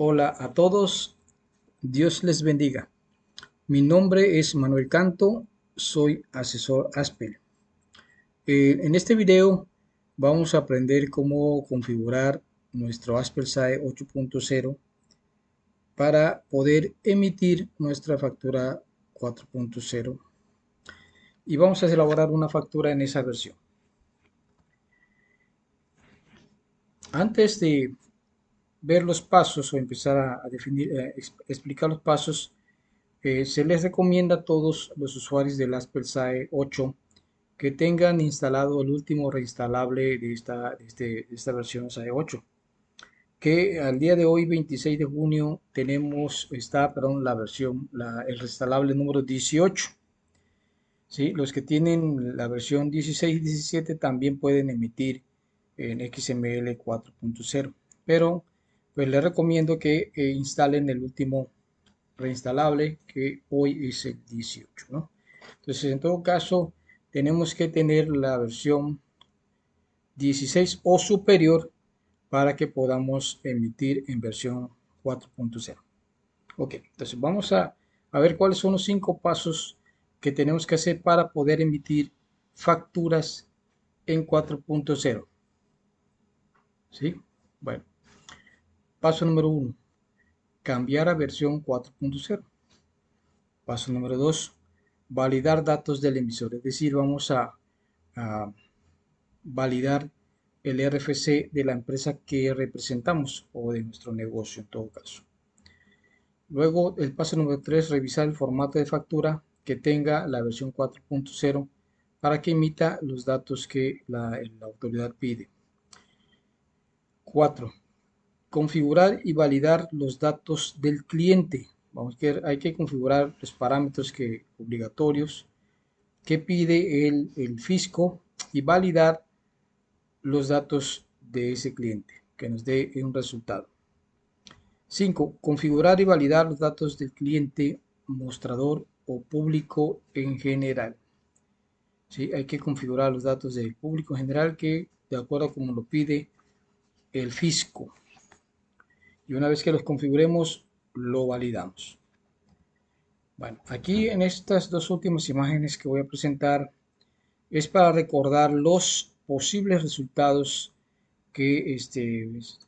Hola a todos, Dios les bendiga. Mi nombre es Manuel Canto, soy asesor Aspel. En este video vamos a aprender cómo configurar nuestro Aspel SAE 8.0 para poder emitir nuestra factura 4.0 y vamos a elaborar una factura en esa versión. Antes de ver los pasos o empezar a definir, explicar los pasos, se les recomienda a todos los usuarios del Aspel SAE 8 que tengan instalado el último reinstalable de esta versión SAE 8, que al día de hoy, 26 de junio, la versión, el reinstalable número 18. ¿Sí? Los que tienen la versión 16 y 17 también pueden emitir en XML 4.0, pero pues les recomiendo que instalen el último reinstalable, que hoy es el 18, ¿no? Entonces, en todo caso, tenemos que tener la versión 16 o superior para que podamos emitir en versión 4.0. Ok, entonces vamos a ver cuáles son los 5 pasos que tenemos que hacer para poder emitir facturas en 4.0. ¿Sí? Bueno, paso número 1, cambiar a versión 4.0. Paso número 2, validar datos del emisor, es decir, vamos a validar el RFC de la empresa que representamos o de nuestro negocio en todo caso. Luego, el paso número 3, revisar el formato de factura que tenga la versión 4.0 para que emita los datos que la autoridad pide. 4, configurar y validar los datos del cliente. Hay que configurar los parámetros obligatorios que pide el fisco y validar los datos de ese cliente que nos dé un resultado. 5, configurar y validar los datos del cliente mostrador o público en general. ¿Sí? Hay que configurar los datos del público en general que de acuerdo a como lo pide el fisco. Y una vez que los configuremos, lo validamos. Bueno, aquí en estas dos últimas imágenes que voy a presentar es para recordar los posibles resultados que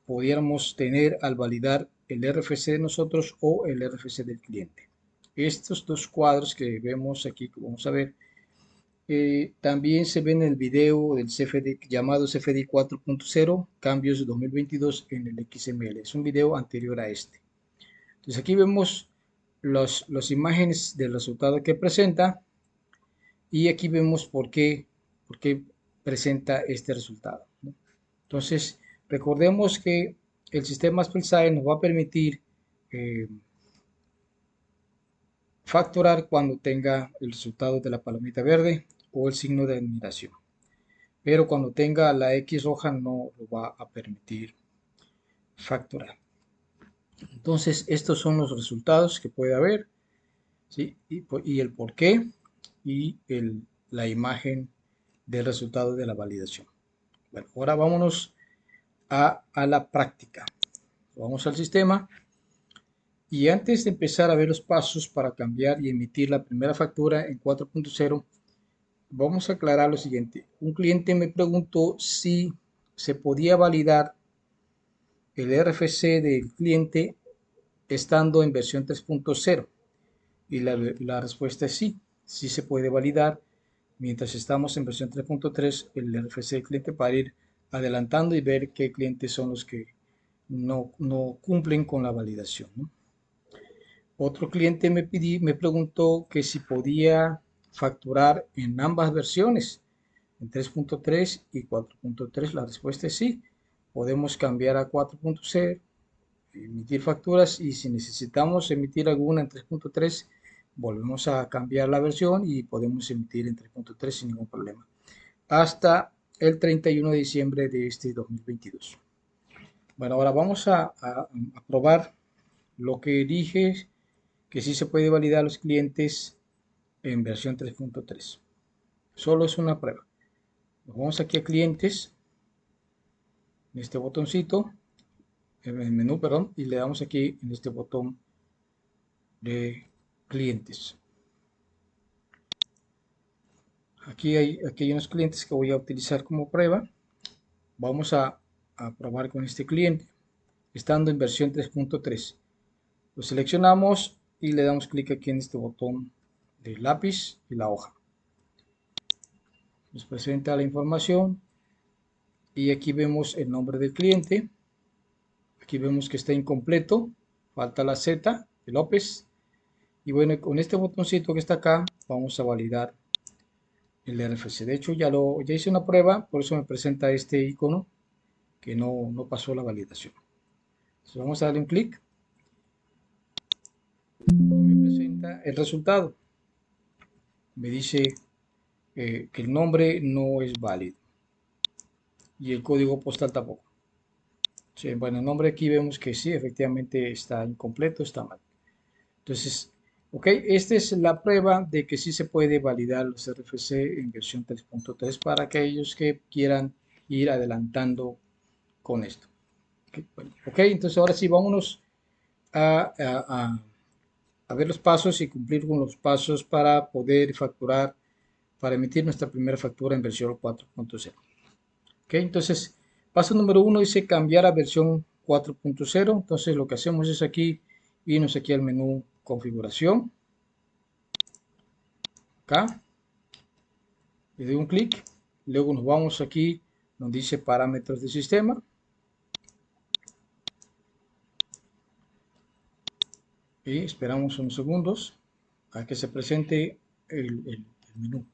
pudiéramos tener al validar el RFC de nosotros o el RFC del cliente. Estos dos cuadros que vemos aquí, que vamos a ver, también se ve en el video del CFD llamado CFD 4.0, cambios de 2022 en el XML. Es un video anterior a este. Entonces aquí vemos las imágenes del resultado que presenta y aquí vemos por qué presenta este resultado, ¿no? Entonces, recordemos que el sistema SPELSAE nos va a permitir eh, facturar cuando tenga el resultado de la palomita verde o el signo de admiración. Pero cuando tenga la X roja no lo va a permitir facturar. Entonces, estos son los resultados que puede haber, ¿sí? Y el por qué y la imagen del resultado de la validación. Bueno, ahora vámonos a la práctica. Vamos al sistema. Y antes de empezar a ver los pasos para cambiar y emitir la primera factura en 4.0, vamos a aclarar lo siguiente. Un cliente me preguntó si se podía validar el RFC del cliente estando en versión 3.0 y la respuesta es sí, sí se puede validar mientras estamos en versión 3.3 el RFC del cliente para ir adelantando y ver qué clientes son los que no cumplen con la validación, ¿no? Otro cliente me preguntó que si podía facturar en ambas versiones, en 3.3 y 4.3. La respuesta es sí. Podemos cambiar a 4.0, emitir facturas y si necesitamos emitir alguna en 3.3, volvemos a cambiar la versión y podemos emitir en 3.3 sin ningún problema. Hasta el 31 de diciembre de este 2022. Bueno, ahora vamos a probar lo que dije que sí se puede validar a los clientes en versión 3.3. Solo es una prueba. Nos vamos aquí a clientes, en este botoncito, en el menú, perdón, y le damos aquí en este botón de clientes. Aquí hay unos clientes que voy a utilizar como prueba. Vamos a probar con este cliente, estando en versión 3.3. Lo seleccionamos y le damos clic aquí en este botón de lápiz y la hoja. Nos presenta la información y aquí vemos el nombre del cliente. Aquí vemos que está incompleto, falta la Z de López. Y bueno, con este botoncito que está acá, vamos a validar el RFC. De hecho, ya hice una prueba, por eso me presenta este icono que no pasó la validación. Entonces vamos a darle un clic y me presenta el resultado. Me dice que el nombre no es válido y el código postal tampoco. Sí, bueno, el nombre aquí vemos que sí, efectivamente está incompleto, está mal. Entonces, ok, esta es la prueba de que sí se puede validar los RFC en versión 3.3 para aquellos que quieran ir adelantando con esto. Ok, bueno, ok, entonces ahora sí, vámonos a, a- a- a ver los pasos y cumplir con los pasos para poder facturar, para emitir nuestra primera factura en versión 4.0. Ok, entonces, paso número uno dice cambiar a versión 4.0. Entonces, lo que hacemos es aquí irnos aquí al menú configuración. Acá, le doy un clic. Luego nos vamos aquí donde dice parámetros de sistema. Y esperamos unos segundos a que se presente el menú.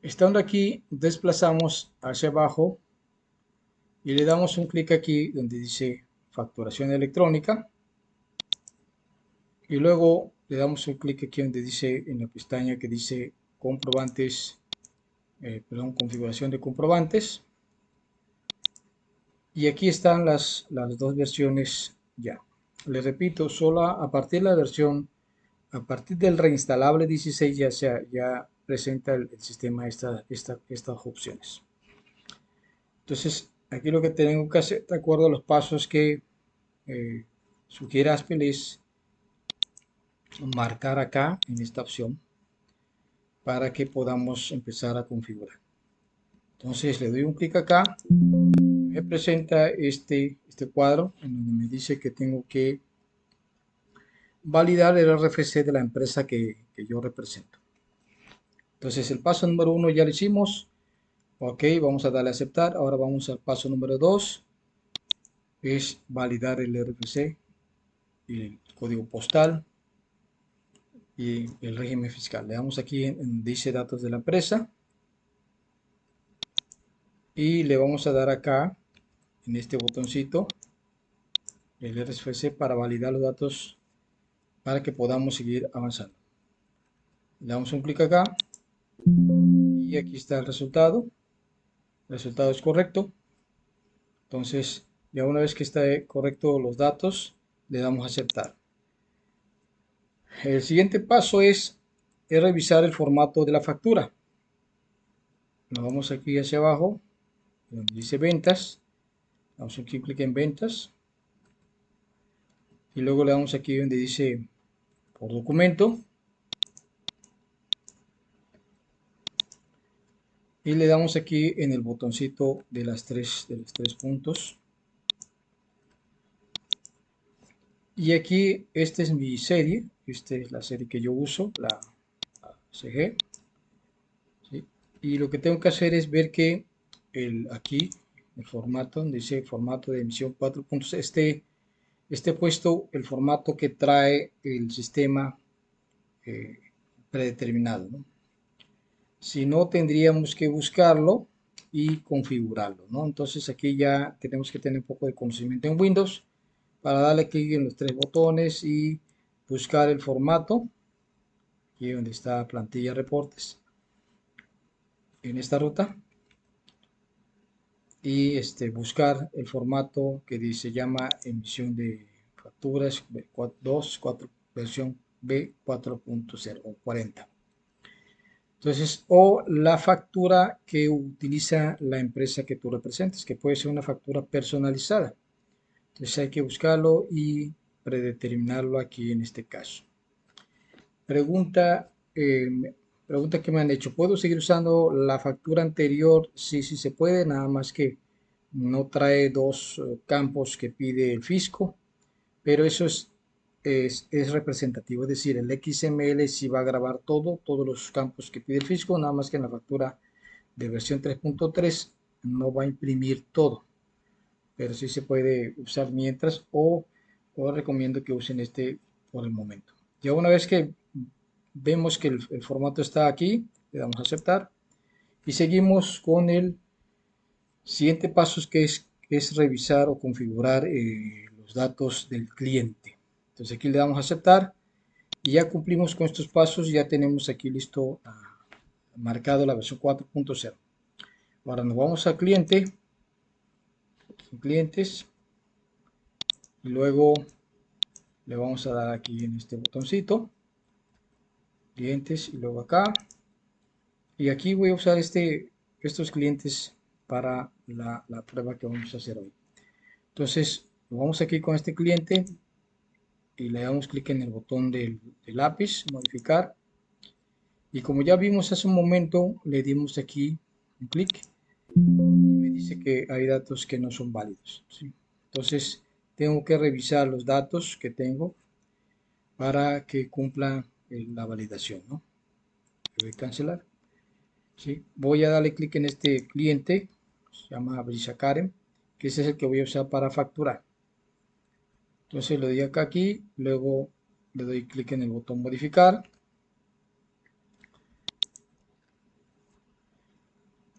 Estando aquí, desplazamos hacia abajo y le damos un clic aquí donde dice facturación electrónica. Y luego le damos un clic aquí donde dice, en la pestaña que dice comprobantes, perdón, configuración de comprobantes. Y aquí están las dos versiones ya. Les repito, solo a partir de la versión, a partir del reinstalable 16 ya presenta el sistema estas opciones. Entonces, aquí lo que tengo que hacer, de acuerdo a los pasos que sugiere Aspel, es marcar acá en esta opción para que podamos empezar a configurar. Entonces le doy un clic acá, me presenta este cuadro en donde me dice que tengo que validar el RFC de la empresa que yo represento. Entonces el paso número uno ya lo hicimos. Ok, vamos a darle a aceptar. Ahora vamos al paso número 2. Es validar el RFC, el código postal y el régimen fiscal. Le damos aquí en dice datos de la empresa. Y le vamos a dar acá, en este botoncito, el RFC para validar los datos para que podamos seguir avanzando. Le damos un clic acá y aquí está el resultado. El resultado es correcto. Entonces, ya una vez que está correcto los datos, le damos a aceptar. El siguiente paso es revisar el formato de la factura. Nos vamos aquí hacia abajo, donde dice ventas. Damos un clic en ventas. Y luego le damos aquí donde dice por documento. Y le damos aquí en el botoncito de los tres puntos. Y aquí, esta es mi serie. Esta es la serie que yo uso, la CG. ¿Sí? Y lo que tengo que hacer es ver que aquí, el formato, donde dice formato de emisión 4 puntos, esté puesto el formato que trae el sistema eh, predeterminado, ¿no? Si no, tendríamos que buscarlo y configurarlo, ¿no? Entonces aquí ya tenemos que tener un poco de conocimiento en Windows para darle clic en los tres botones y buscar el formato, aquí donde está plantilla reportes, en esta ruta, y buscar el formato que se llama emisión de facturas B4, versión B4.0 o 40. Entonces, o la factura que utiliza la empresa que tú representes, que puede ser una factura personalizada. Entonces hay que buscarlo y predeterminarlo aquí en este caso. Pregunta, pregunta que me han hecho. ¿Puedo seguir usando la factura anterior? Sí, sí se puede, nada más que no trae dos campos que pide el fisco, pero eso es representativo, es decir, el XML sí va a grabar todos los campos que pide el fisco, nada más que en la factura de versión 3.3 no va a imprimir todo, pero sí se puede usar mientras o recomiendo que usen este por el momento. Ya una vez que vemos que el formato está aquí, le damos a aceptar y seguimos con el siguiente paso que es revisar o configurar los datos del cliente. Entonces aquí le damos a aceptar y ya cumplimos con estos pasos, ya tenemos aquí listo marcado la versión 4.0. Ahora nos vamos a cliente, clientes, y luego le vamos a dar aquí en este botoncito, clientes, y luego acá. Y aquí voy a usar estos clientes para la prueba que vamos a hacer hoy. Entonces, vamos aquí con este cliente y le damos clic en el botón del lápiz, modificar. Y como ya vimos hace un momento, le dimos aquí un clic y me dice que hay datos que no son válidos, ¿sí? Entonces, tengo que revisar los datos que tengo para que cumpla la validación, ¿no? Le voy a cancelar, ¿sí? Voy a darle clic en este cliente, se llama Brisa Karen, que ese es el que voy a usar para facturar. Entonces le doy acá aquí, luego le doy clic en el botón modificar,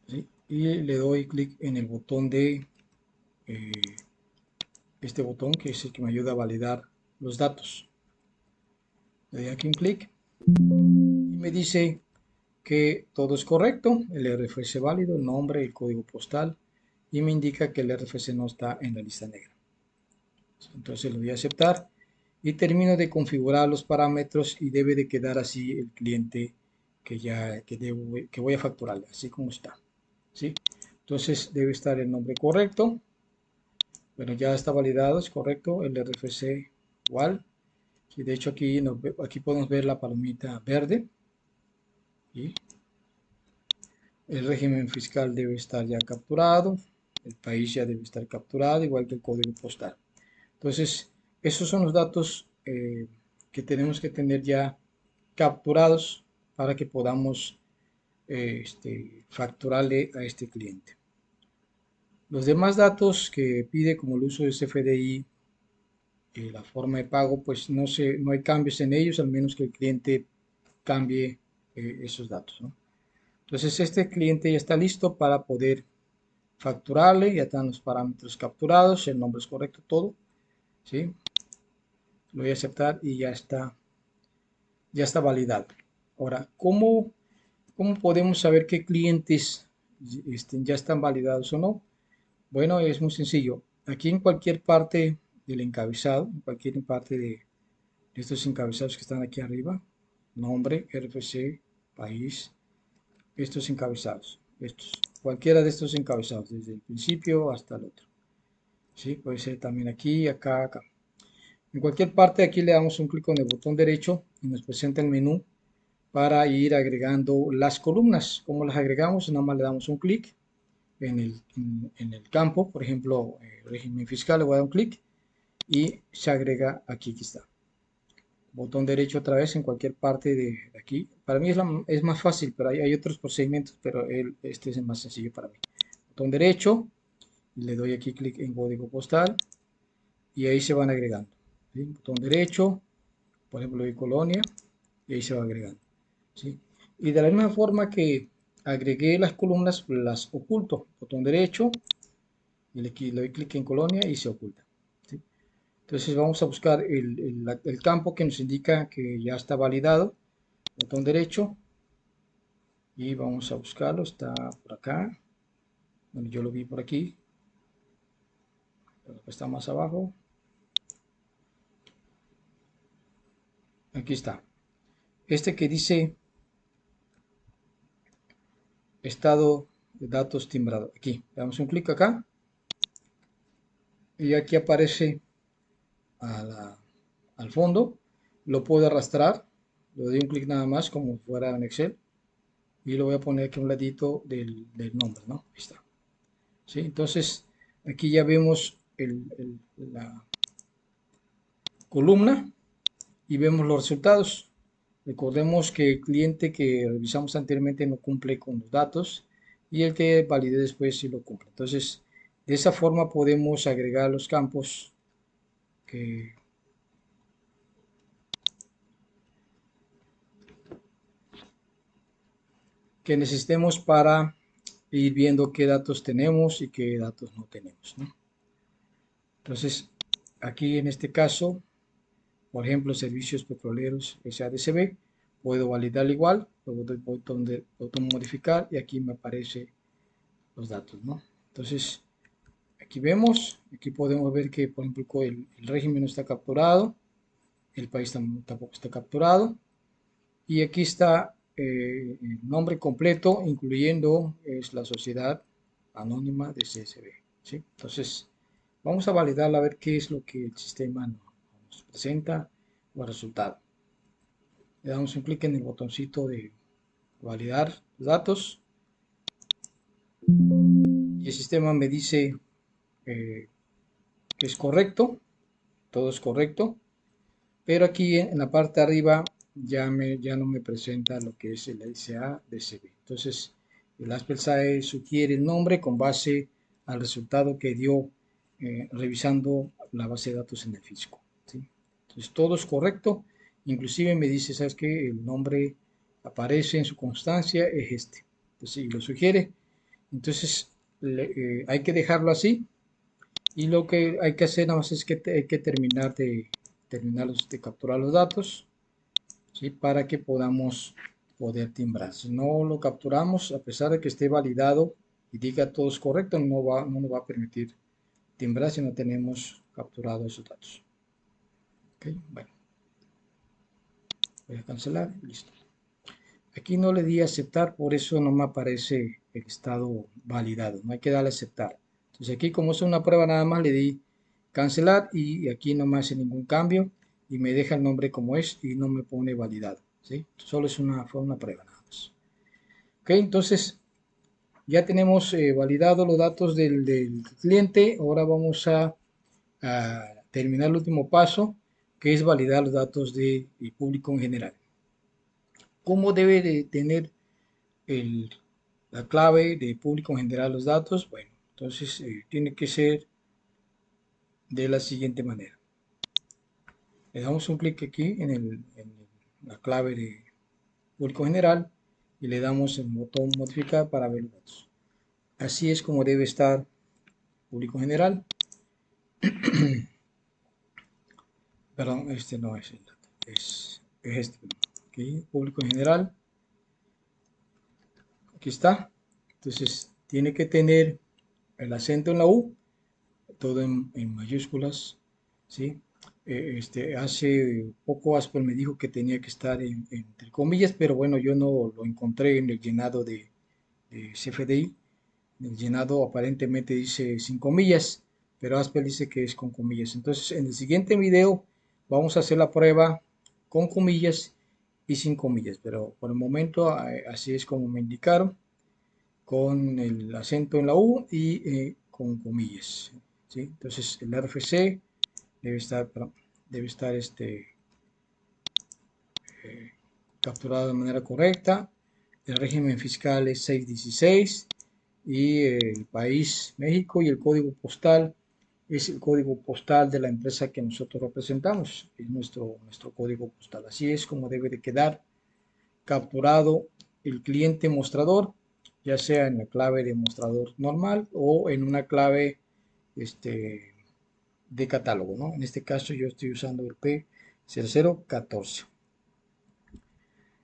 ¿sí? Y le doy clic en el botón de eh, este botón que es el que me ayuda a validar los datos. Le doy aquí un clic y me dice que todo es correcto, el RFC válido, el nombre, el código postal y me indica que el RFC no está en la lista negra. Entonces lo voy a aceptar y termino de configurar los parámetros y debe de quedar así el cliente que voy a facturarle, así como está, ¿sí? Entonces debe estar el nombre correcto. Bueno, ya está validado, es correcto, el RFC igual. Y de hecho aquí podemos ver la palomita verde. Y el régimen fiscal debe estar ya capturado. El país ya debe estar capturado, igual que el código postal. Entonces, esos son los datos que tenemos que tener ya capturados para que podamos facturarle a este cliente. Los demás datos que pide, como el uso de CFDI, la forma de pago, pues no hay cambios en ellos, al menos que el cliente cambie esos datos, ¿no? Entonces este cliente ya está listo para poder facturarle, ya están los parámetros capturados, el nombre es correcto, todo, ¿sí? Lo voy a aceptar y ya está validado. Ahora, ¿cómo podemos saber qué clientes ya están validados o no? Bueno, es muy sencillo. Aquí en cualquier parte del encabezado, en cualquier parte de estos encabezados que están aquí arriba, nombre, RFC, país, estos encabezados, cualquiera de estos encabezados, desde el principio hasta el otro. ¿Sí? Puede ser también aquí, acá, acá. En cualquier parte aquí le damos un clic con el botón derecho y nos presenta el menú para ir agregando las columnas. ¿Cómo las agregamos? Nada más le damos un clic en el campo, por ejemplo, régimen fiscal, le voy a dar un clic y se agrega aquí, aquí está. Botón derecho otra vez en cualquier parte de aquí. Para mí es más fácil, pero hay otros procedimientos, pero este es el más sencillo para mí. Botón derecho, le doy aquí clic en código postal y ahí se van agregando, ¿sí? Botón derecho, por ejemplo, de Colonia, y ahí se va agregando, ¿sí? Y de la misma forma que agregué las columnas, las oculto. Botón derecho, y le doy clic en Colonia y se oculta, ¿sí? Entonces vamos a buscar el campo que nos indica que ya está validado. Botón derecho y vamos a buscarlo. Está por acá. Bueno, yo lo vi por aquí, pero está más abajo. Aquí está. Este que dice estado de datos timbrado. Aquí, le damos un clic acá y aquí aparece al fondo. Lo puedo arrastrar, le doy un clic nada más como fuera en Excel y lo voy a poner aquí a un ladito del nombre, ¿no? Ahí está. ¿Sí? Entonces aquí ya vemos la columna y vemos los resultados. Recordemos que el cliente que revisamos anteriormente no cumple con los datos y el que valide después sí lo cumple. Entonces, de esa forma podemos agregar los campos que, que necesitemos para ir viendo qué datos tenemos y qué datos no tenemos, ¿no? Entonces, aquí en este caso, por ejemplo, servicios petroleros SADCB, puedo validar igual, luego doy botón modificar y aquí me aparece los datos, ¿no? Entonces, aquí vemos, aquí podemos ver que, por ejemplo, el régimen no está capturado, el país tampoco está capturado, y aquí está el nombre completo, incluyendo es la sociedad anónima de CSV, ¿sí? Entonces, vamos a validarla a ver qué es lo que el sistema nos presenta o resultado. Le damos un clic en el botoncito de validar los datos y el sistema me dice que es correcto, todo es correcto, pero aquí en la parte de arriba ya no me presenta lo que es el SADCB. Entonces, el ASPEL-SAE sugiere el nombre con base al resultado que dio revisando la base de datos en el fisco, ¿sí? Entonces, todo es correcto. Inclusive me dice, ¿sabes qué? El nombre aparece en su constancia, es este. Entonces, y lo sugiere. Entonces, hay que dejarlo así. Y lo que hay que hacer nada más es que hay que de capturar los datos, ¿sí? Para que podamos poder timbrar. Si no lo capturamos, a pesar de que esté validado y diga todo es correcto, no nos va a permitir timbrar si no tenemos capturado esos datos. ¿Okay? Bueno, voy a cancelar y listo. Aquí no le di aceptar, por eso no me aparece el estado validado. No hay que darle aceptar. Entonces aquí como es una prueba nada más le di cancelar y aquí no me hace ningún cambio y me deja el nombre como es y no me pone validado, ¿sí? Solo fue una prueba nada más. Ok, entonces ya tenemos validado los datos del cliente. Ahora vamos a terminar el último paso, que es validar los datos del público en general. ¿Cómo debe de tener el, la clave de público en general los datos? Bueno, entonces tiene que ser de la siguiente manera. Le damos un clic aquí en la clave de público general y le damos el botón modificar para ver los datos. Así es como debe estar público general. Perdón, este no es el dato, es este. Aquí, público general. Aquí está. Entonces tiene que tener el acento en la U, todo en mayúsculas, ¿sí? Hace poco Aspel me dijo que tenía que estar entre comillas, pero bueno, yo no lo encontré en el llenado de CFDI. En el llenado aparentemente dice sin comillas, pero Aspel dice que es con comillas. Entonces, en el siguiente video vamos a hacer la prueba con comillas y sin comillas, pero por el momento así es como me indicaron, con el acento en la U y con comillas, ¿sí? Entonces el RFC debe estar capturado de manera correcta. El régimen fiscal es 616 y el país México y el código postal es el código postal de la empresa que nosotros representamos, es nuestro código postal. Así es como debe de quedar capturado el cliente mostrador, ya sea en la clave de mostrador normal o en una clave de catálogo, ¿no? En este caso yo estoy usando el P0014.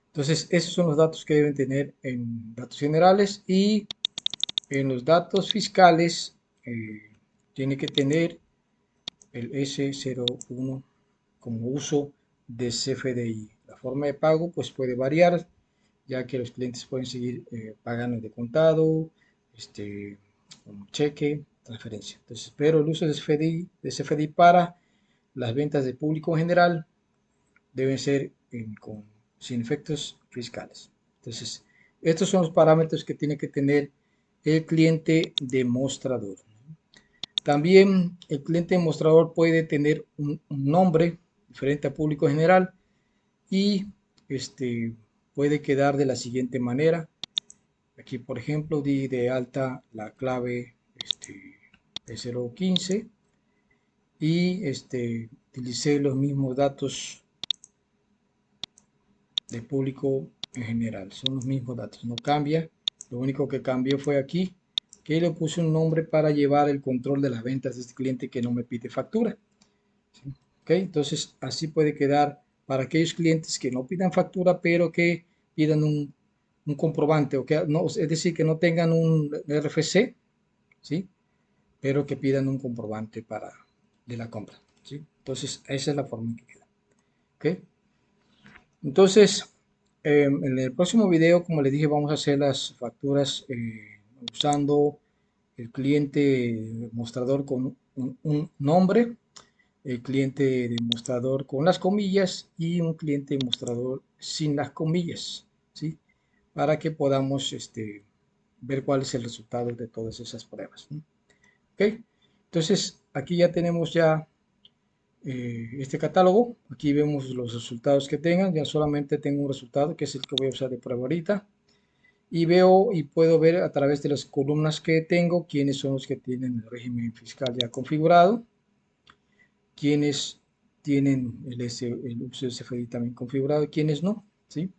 Entonces, esos son los datos que deben tener en datos generales y en los datos fiscales tiene que tener el S01 como uso de CFDI. La forma de pago pues puede variar, ya que los clientes pueden seguir pagando de contado, con cheque, transferencia. Entonces, pero el uso de CFDI para las ventas de público en general deben ser sin efectos fiscales. Entonces, estos son los parámetros que tiene que tener el cliente demostrador. También el cliente demostrador puede tener un nombre diferente a público general y puede quedar de la siguiente manera. Aquí, por ejemplo, di de alta la clave P015 y utilicé los mismos datos de público en general. Son los mismos datos, no cambia. Lo único que cambió fue aquí que le puse un nombre para llevar el control de las ventas de este cliente que no me pide factura. ¿Sí? ¿Okay? Entonces, así puede quedar para aquellos clientes que no pidan factura, pero que pidan un comprobante, o que no, es decir, que no tengan un RFC, ¿sí? Pero que pidan un comprobante de la compra. ¿Sí? Entonces, esa es la forma que queda. ¿Okay? Entonces, en el próximo video, como les dije, vamos a hacer las facturas usando el cliente mostrador con un nombre, el cliente demostrador con las comillas y un cliente demostrador sin las comillas, ¿sí? Para que podamos ver cuál es el resultado de todas esas pruebas, ¿no? ¿Ok? Entonces, aquí ya tenemos ya este catálogo. Aquí vemos los resultados que tengan. Ya solamente tengo un resultado que es el que voy a usar de prueba ahorita. Y veo y puedo ver a través de las columnas que tengo quiénes son los que tienen el régimen fiscal ya configurado, quiénes tienen el uso de CFDI también configurado y quiénes no, ¿sí?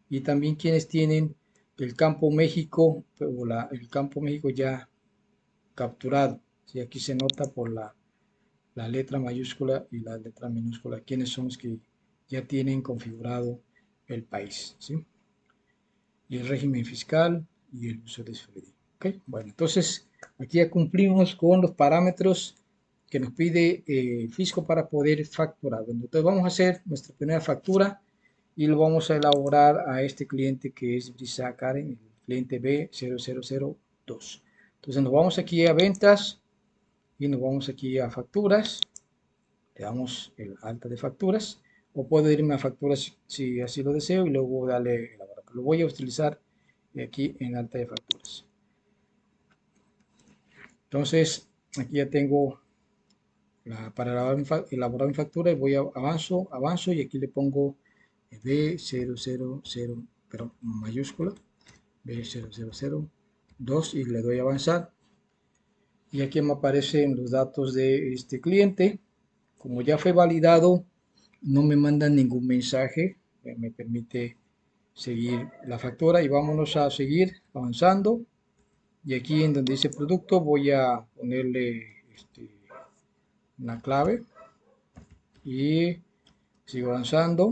Y también quienes tienen el campo México o el campo México ya capturado. ¿Sí? Aquí se nota por la letra mayúscula y la letra minúscula, quiénes son los que ya tienen configurado el país, ¿sí? Y el régimen fiscal y el uso de CFDI. ¿Okay? Bueno, entonces aquí ya cumplimos con los parámetros que nos pide Fisco para poder facturar. Bueno, entonces vamos a hacer nuestra primera factura y lo vamos a elaborar a este cliente que es Brisa Karen, el cliente B0002. Entonces nos vamos aquí a ventas y nos vamos aquí a facturas, le damos el alta de facturas o puedo irme a facturas si así lo deseo y luego darle elaborar. Lo voy a utilizar aquí en alta de facturas. Entonces aquí ya tengo para elaborar mi factura y voy a avanzo y aquí le pongo B000, pero mayúscula, B0002 y le doy a avanzar. Y aquí me aparecen los datos de este cliente. Como ya fue validado, no me mandan ningún mensaje, me permite seguir la factura y vámonos a seguir avanzando. Y aquí en donde dice producto voy a ponerle una clave y sigo avanzando,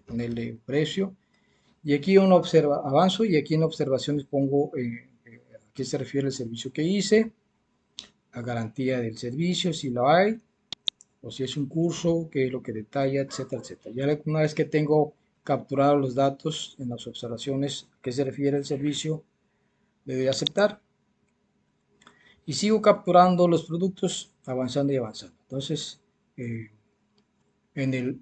ponerle precio y aquí uno observa, avanzo y aquí en observaciones pongo a qué se refiere el servicio que hice, la garantía del servicio si lo hay, o si es un curso, qué es lo que detalla, etcétera, etcétera. Ya una vez que tengo capturados los datos en las observaciones a qué se refiere el servicio, le doy a aceptar y sigo capturando los productos avanzando y avanzando. Entonces, en el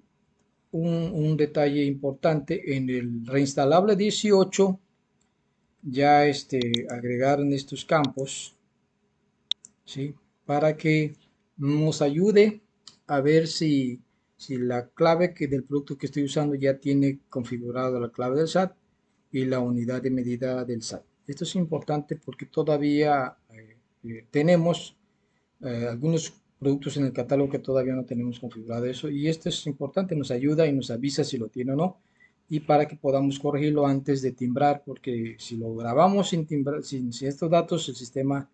un detalle importante, en el reinstalable 18 ya agregaron estos campos, ¿sí? Para que nos ayude a ver si la clave del producto que estoy usando ya tiene configurado la clave del SAT y la unidad de medida del SAT. Esto es importante porque todavía tenemos algunos productos en el catálogo que todavía no tenemos configurado eso y esto es importante, nos ayuda y nos avisa si lo tiene o no y para que podamos corregirlo antes de timbrar, porque si lo grabamos sin timbrar, sin estos datos, el sistema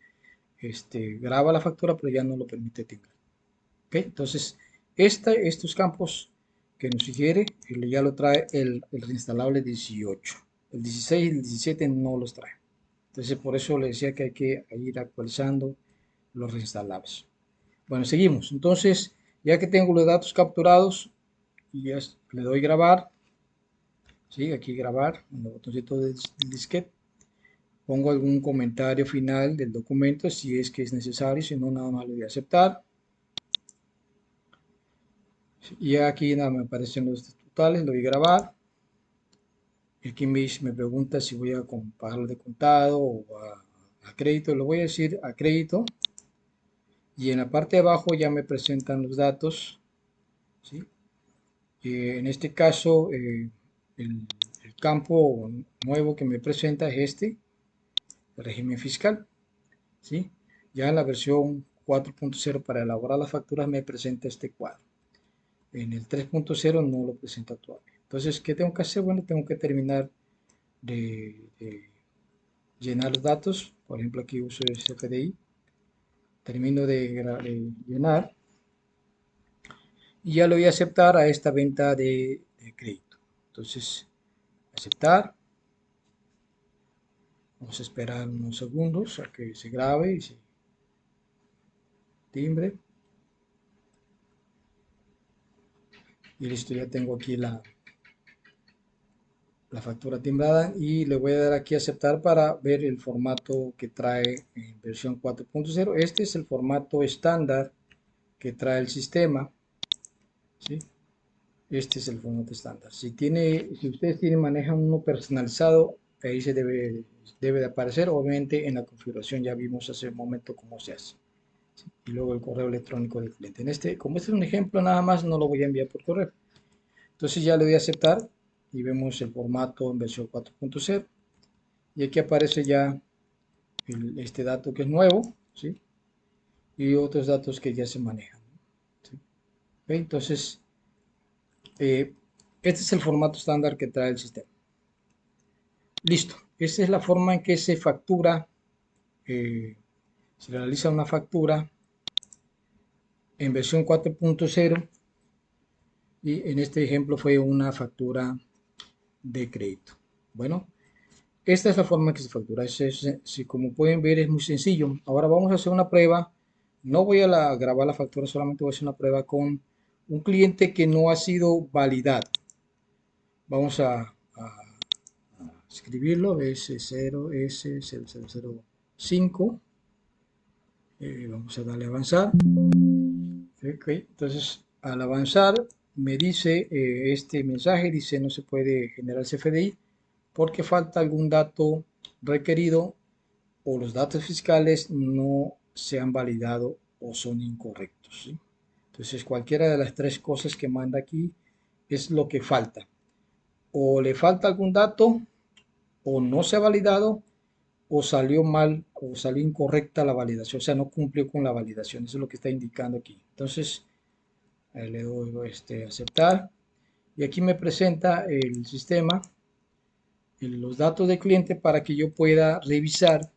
graba la factura pero ya no lo permite timbrar. ¿Okay? Entonces, estos campos que nos sugiere ya lo trae el reinstalable 18. El 16 y el 17 no los trae. Entonces, por eso le decía que hay que ir actualizando los reinstalables. Bueno, seguimos. Entonces, ya que tengo los datos capturados, y ya le doy grabar. ¿Sí? Aquí grabar, en el botoncito del disquete. pongo algún comentario final del documento si es que es necesario, si no, nada más lo voy a aceptar. Y aquí nada me aparecen los totales, lo voy a grabar. Y aquí me pregunta si voy a pagarlo de contado o a crédito. Lo voy a decir a crédito. Y en la parte de abajo ya me presentan los datos, ¿sí? En este caso, el campo nuevo que me presenta es este, el régimen fiscal, ¿sí? Ya en la versión 4.0 para elaborar las facturas me presenta este cuadro. En el 3.0 no lo presenta todavía. Entonces, ¿qué tengo que hacer? Bueno, tengo que terminar de llenar los datos. Por ejemplo, aquí uso el CFDI. Termino de llenar y ya lo voy a aceptar a esta venta de crédito. Entonces, aceptar. Vamos a esperar unos segundos a que se grabe y se timbre. Y listo, ya tengo aquí la factura timbrada y le voy a dar aquí a aceptar para ver el formato que trae en versión 4.0. Este es el formato estándar que trae el sistema, ¿sí? Este es el formato estándar. Si ustedes manejan uno personalizado, ahí debe de aparecer. Obviamente en la configuración ya vimos hace un momento cómo se hace. ¿Sí? Y luego el correo electrónico del cliente. Como este es un ejemplo nada más, no lo voy a enviar por correo. Entonces ya le voy a aceptar y vemos el formato en versión 4.0. Y aquí aparece ya este dato que es nuevo, ¿sí? Y otros datos que ya se manejan, ¿sí? ¿Ok? Entonces, eh, este es el formato estándar que trae el sistema. Listo. Esta es la forma en que se factura, se realiza una factura en versión 4.0 y en este ejemplo fue una factura de crédito. Bueno, esta es la forma en que se factura. Si como pueden ver es muy sencillo. Ahora vamos a hacer una prueba. No voy a grabar la factura, solamente voy a hacer una prueba con un cliente que no ha sido validado. Vamos a escribirlo, S0, S0005. Vamos a darle a avanzar. Okay. Entonces, al avanzar, me dice este mensaje, dice no se puede generar CFDI porque falta algún dato requerido o los datos fiscales no se han validado o son incorrectos, ¿sí? Entonces, cualquiera de las tres cosas que manda aquí es lo que falta. O le falta algún dato, o no se ha validado, o salió mal, o salió incorrecta la validación, o sea, no cumplió con la validación. Eso es lo que está indicando aquí. Entonces, le doy aceptar. Y aquí me presenta el sistema, los datos del cliente para que yo pueda revisar,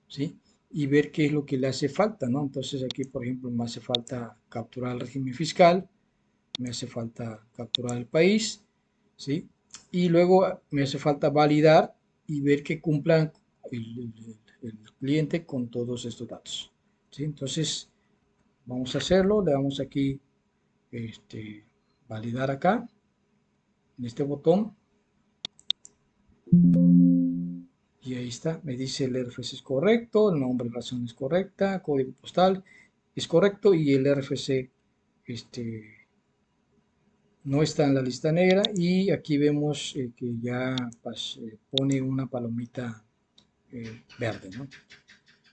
¿sí? Y ver qué es lo que le hace falta, ¿no? Entonces aquí, por ejemplo, me hace falta capturar el régimen fiscal, me hace falta capturar el país, ¿sí? Y luego me hace falta validar y ver que cumplan el cliente con todos estos datos, ¿sí? Entonces, vamos a hacerlo, le damos aquí, validar acá, en este botón, y ahí está, me dice el RFC es correcto, el nombre y razón es correcta, código postal es correcto y el RFC no está en la lista negra y aquí vemos que ya pone una palomita verde, ¿no?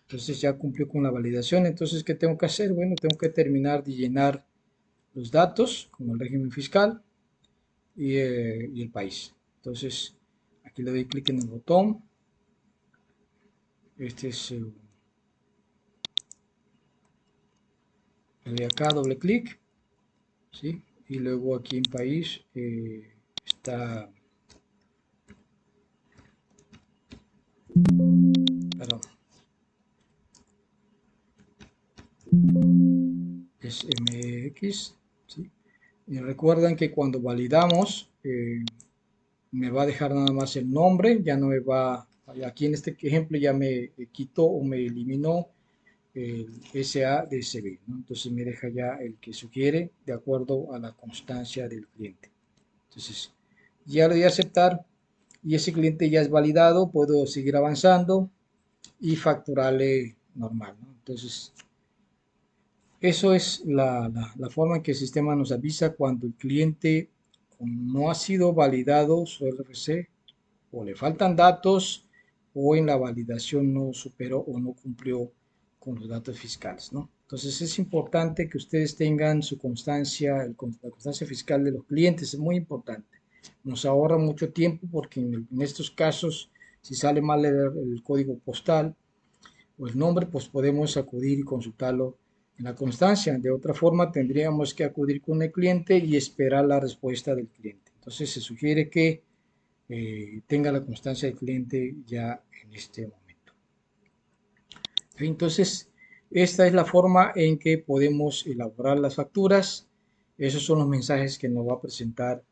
Entonces ya cumplió con la validación. Entonces, ¿qué tengo que hacer? Bueno, tengo que terminar de llenar los datos como el régimen fiscal y el país. Entonces, aquí le doy clic en el botón. Este es le doy acá doble clic, ¿sí? Y luego aquí en país está, perdón, es MX, ¿sí? Y recuerden que cuando validamos me va a dejar nada más el nombre, ya no me va, aquí en este ejemplo ya me quitó o me eliminó el SADCB, ¿no? Entonces me deja ya el que sugiere de acuerdo a la constancia del cliente. Entonces ya le doy a aceptar y ese cliente ya es validado, puedo seguir avanzando y facturarle normal, ¿no? Entonces, eso es la forma en que el sistema nos avisa cuando el cliente no ha sido validado su RFC o le faltan datos o en la validación no superó o no cumplió con los datos fiscales, ¿no? Entonces es importante que ustedes tengan su constancia, la constancia fiscal de los clientes, es muy importante. Nos ahorra mucho tiempo porque en estos casos, si sale mal el código postal o el nombre, pues podemos acudir y consultarlo en la constancia. De otra forma, tendríamos que acudir con el cliente y esperar la respuesta del cliente. Entonces se sugiere que tenga la constancia del cliente ya en este momento. Entonces, esta es la forma en que podemos elaborar las facturas. Esos son los mensajes que nos va a presentar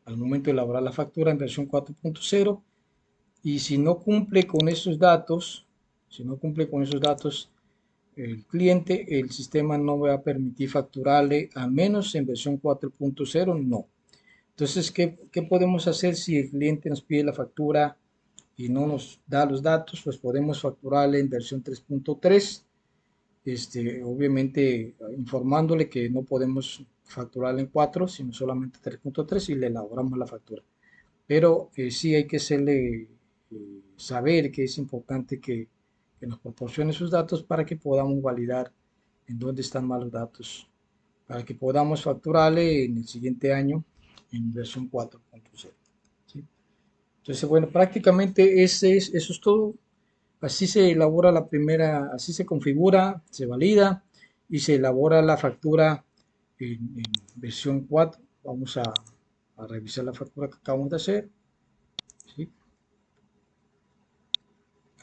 al momento de elaborar la factura en versión 4.0. Y si no cumple con esos datos, si no cumple con esos datos el cliente, el sistema no va a permitir facturarle, a menos en versión 4.0, no. Entonces, ¿qué podemos hacer si el cliente nos pide la factura y no nos da los datos? Pues podemos facturarle en versión 3.3, obviamente informándole que no podemos facturarle en 4, sino solamente 3.3 y le elaboramos la factura. Pero sí hay que hacerle saber que es importante que nos proporcione sus datos para que podamos validar en dónde están malos datos, para que podamos facturarle en el siguiente año en versión 4.0. ¿Sí? Entonces, bueno, prácticamente eso es todo. Así se elabora la primera, así se configura, se valida y se elabora la factura en versión 4. Vamos a revisar la factura que acabamos de hacer. ¿Sí?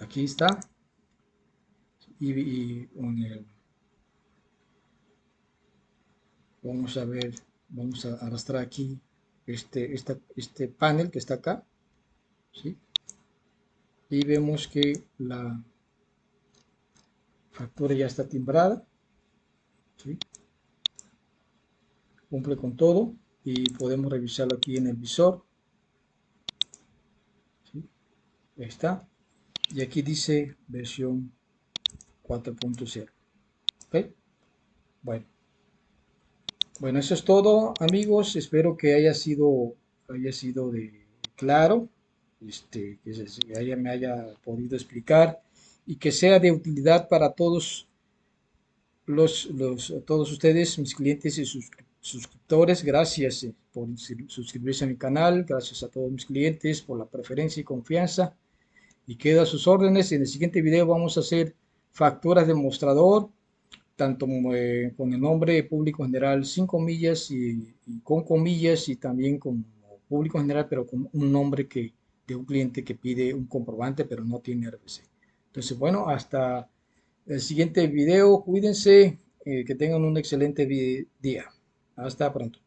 Aquí está. Y vamos a ver, vamos a arrastrar aquí este panel que está acá. ¿Sí? Y vemos que la factura ya está timbrada. ¿Sí? Cumple con todo y podemos revisarlo aquí en el visor. ¿Sí? Ahí está. Y aquí dice versión 4.0. ¿Ok? Bueno. Bueno, eso es todo, amigos. Espero que haya sido de claro, que me haya podido explicar y que sea de utilidad para todos todos ustedes, mis clientes y suscriptores. Gracias por suscribirse a mi canal. Gracias a todos mis clientes por la preferencia y confianza. Y quedo a sus órdenes. En el siguiente video vamos a hacer facturas de mostrador, tanto con el nombre público general sin comillas y con comillas, y también con público general, pero con un nombre de un cliente que pide un comprobante, pero no tiene RFC. Entonces, bueno, hasta el siguiente video. Cuídense, que tengan un excelente día. Hasta pronto.